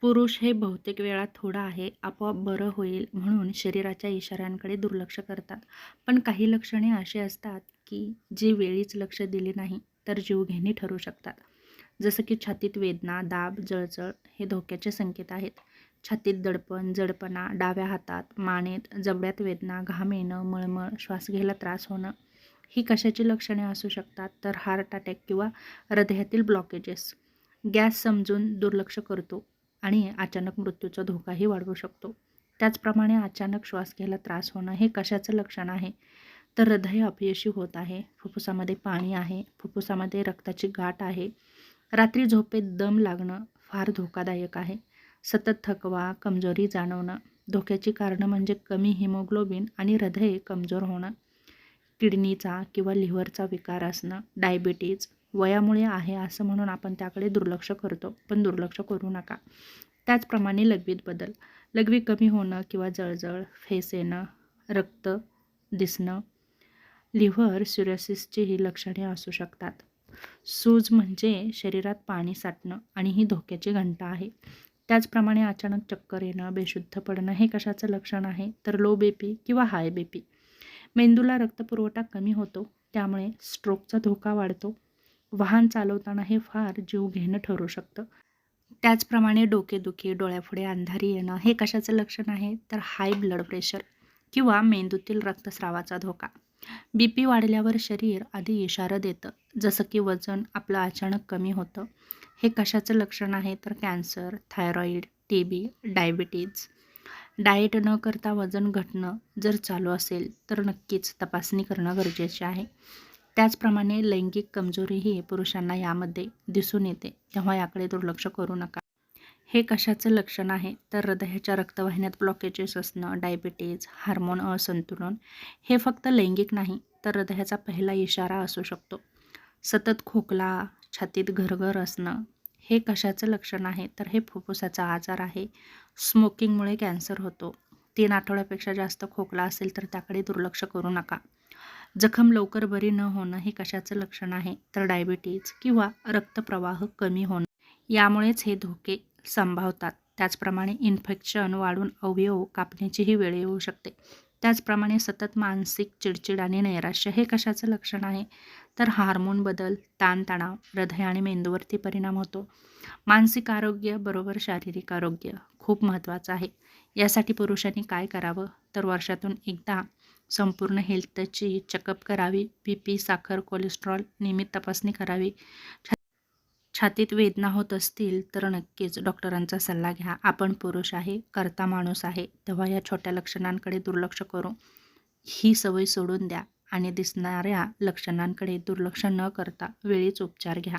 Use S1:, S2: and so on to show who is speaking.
S1: पुरुष हे बहुतेक वेळा थोडं आहे, आपोआप बरं होईल म्हणून शरीराच्या इशाऱ्यांकडे दुर्लक्ष करतात. पण काही लक्षणे अशी असतात, की जी वेळीच लक्ष दिली नाही, तर जीवघेणी ठरू शकतात. जसं की छातीत वेदना, दाब, जळजळ हे धोक्याचे संकेत आहेत. छातीत दडपण, जडपणा, डाव्या हातात, मानेत, जबड्यात वेदना, घाम येणं, मळमळ, श्वास घ्यायला त्रास होणं, ही कशाची लक्षणे असू शकतात? तर हार्ट अटॅक किंवा हृदयातील ब्लॉकेजेस. गॅस समजून दुर्लक्ष करतो आणि अचानक मृत्यूचा धोकाही वाढवू शकतो. त्याचप्रमाणे अचानक श्वास घ्यायला त्रास होणं हे कशाचं लक्षण आहे? तर हृदय अपयशी होत आहे, फुफ्फुसामध्ये पाणी आहे, फुफ्फुसामध्ये रक्ताची गाठ आहे, रात्री झोपेत दम लागणं फार धोकादायक आहे, सतत थकवा, कमजोरी जाणवणं. धोक्याची कारणं म्हणजे कमी हिमोग्लोबिन आणि हृदय कमजोर होणं, किडनीचा किंवा लिव्हरचा विकार असणं, डायबिटीज. वयामुळे आहे असं म्हणून आपण त्याकडे दुर्लक्ष करतो, पण दुर्लक्ष करू नका. त्याचप्रमाणे लघवीत बदल, लघवी कमी होणं किंवा जळजळ, फेस येणं, रक्त दिसणं, लिव्हर सिरोसिसची ही लक्षणे असू शकतात. सूज म्हणजे शरीरात पाणी साठणं आणि ही धोक्याची घंटा आहे. त्याचप्रमाणे अचानक चक्कर येणं, बेशुद्ध पडणं हे कशाचं लक्षण आहे? तर लो बीपी किंवा हाय बीपी. मेंदूला रक्तपुरवठा कमी होतो, त्यामुळे स्ट्रोकचा धोका वाढतो. वाहन चालवताना हे फार जीवघेणं ठरू शकतं. त्याचप्रमाणे डोकेदुखी, डोळ्यापुढे अंधारी येणं हे कशाचं लक्षण आहे? तर हाय ब्लड प्रेशर किंवा मेंदूतील रक्तस्रावाचा धोका. बीपी वाढल्यावर शरीर आधी इशारा देतं, जसं की वजन आपलं अचानक कमी होतं. हे कशाचं लक्षण आहे? तर cancer, thyroid, TB, diabetes. Diet न करता वजन घटणं जर चालू असेल तर नक्कीच तपासणी करणं गरजेचे आहे. त्याचप्रमाणे लैंगिक कमजोरीही पुरुषांना यामध्ये दिसून येते, तेव्हा याकडे दुर्लक्ष करू नका. हे कशाचं लक्षण आहे? तर हृदयाच्या रक्तवाहिन्यात ब्लॉकेजेस असणं, डायबिटीज, हार्मोन असंतुलन. हे फक्त लैंगिक नाही, तर हृदयाचा पहिला इशारा असू शकतो. सतत खोकला, छातीत घरघर असणं, हे कशाचं लक्षण आहे? तर हे फुफ्फुसाचा आजार आहे. स्मोकिंगमुळे कॅन्सर होतो. 3 आठवड्यापेक्षा जास्त खोकला असेल तर त्याकडे दुर्लक्ष करू नका. जखम लवकर बरी न होणं हे कशाचं लक्षण आहे? तर डायबिटीज किंवा रक्तप्रवाह कमी होणं. यामुळेच हे धोके संभावतात. त्याचप्रमाणे इन्फेक्शन वाढून अवयव कापण्याचीही वेळ येऊ शकते. त्याचप्रमाणे सतत मानसिक चिडचिड आणि नैराश्य हे कशाचं लक्षण आहे? तर हार्मोन बदल, ताणतणाव, हृदय आणि मेंदूवरती परिणाम होतो. मानसिक आरोग्य बरोबर शारीरिक आरोग्य खूप महत्त्वाचं आहे. यासाठी पुरुषांनी काय करावं? तर वर्षातून एकदा संपूर्ण हेल्थची चेकअप करावी, बीपी, साखर, कोलेस्ट्रॉल नियमित तपासणी करावी. छातीत वेदना होत असतील तर नक्कीच डॉक्टरांचा सल्ला घ्या. आपण पुरुष आहे, कर्ता माणूस आहे, तेव्हा या छोट्या लक्षणांकडे दुर्लक्ष करू ही सवय सोडून द्या आणि दिसणाऱ्या लक्षणांकडे दुर्लक्ष न करता वेळीच उपचार घ्या.